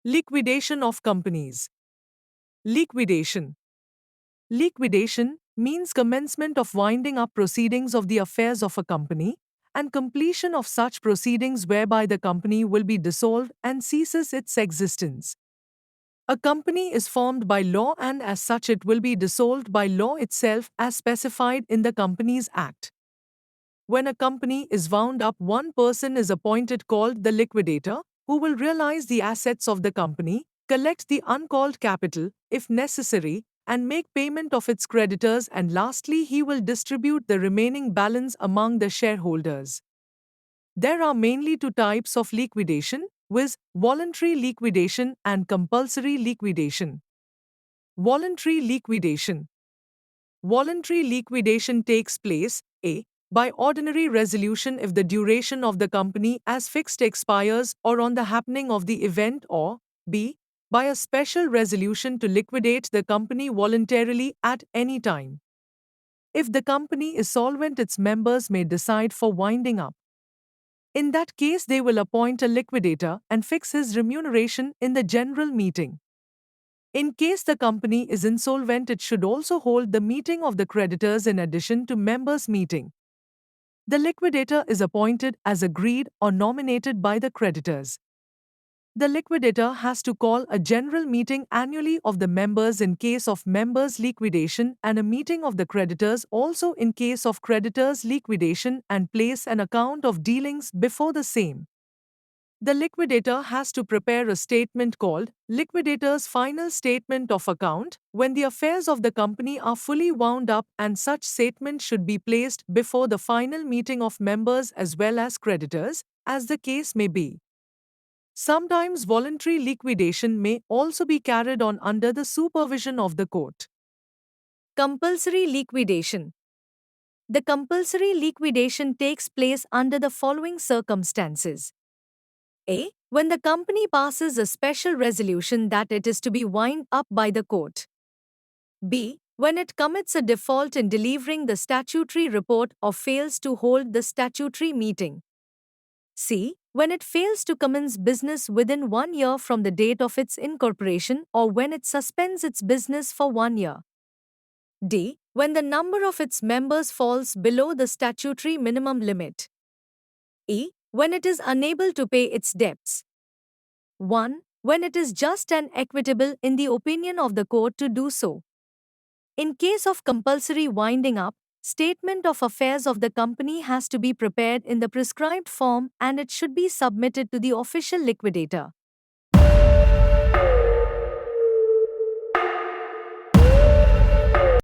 Liquidation of companies. Liquidation. Liquidation means commencement of winding up proceedings of the affairs of a company and completion of such proceedings whereby the company will be dissolved and ceases its existence. A company is formed by law and as such it will be dissolved by law itself as specified in the Companies Act. When a company is wound up, one person is appointed called the liquidator, who will realize the assets of the company, collect the uncalled capital, if necessary, and make payment of its creditors, and lastly, he will distribute the remaining balance among the shareholders. There are mainly two types of liquidation, viz., voluntary liquidation and compulsory liquidation. Voluntary liquidation. Voluntary liquidation takes place a. By ordinary resolution if the duration of the company as fixed expires or on the happening of the event, or b. By a special resolution to liquidate the company voluntarily at any time. If the company is solvent, its members may decide for winding up. In that case, they will appoint a liquidator and fix his remuneration in the general meeting. In case the company is insolvent, it should also hold the meeting of the creditors in addition to members' meeting. The liquidator is appointed as agreed or nominated by the creditors. The liquidator has to call a general meeting annually of the members in case of members' liquidation and a meeting of the creditors also in case of creditors' liquidation and place an account of dealings before the same. The liquidator has to prepare a statement called Liquidator's Final Statement of Account when the affairs of the company are fully wound up, and such statement should be placed before the final meeting of members as well as creditors, as the case may be. Sometimes voluntary liquidation may also be carried on under the supervision of the court. Compulsory liquidation. The compulsory liquidation takes place under the following circumstances. A. When the company passes a special resolution that it is to be wound up by the court. B. When it commits a default in delivering the statutory report or fails to hold the statutory meeting. C. When it fails to commence business within 1 year from the date of its incorporation or when it suspends its business for 1 year. D. When the number of its members falls below the statutory minimum limit. E. When it is unable to pay its debts. 1. When it is just and equitable in the opinion of the court to do so. In case of compulsory winding up, statement of affairs of the company has to be prepared in the prescribed form and it should be submitted to the official liquidator.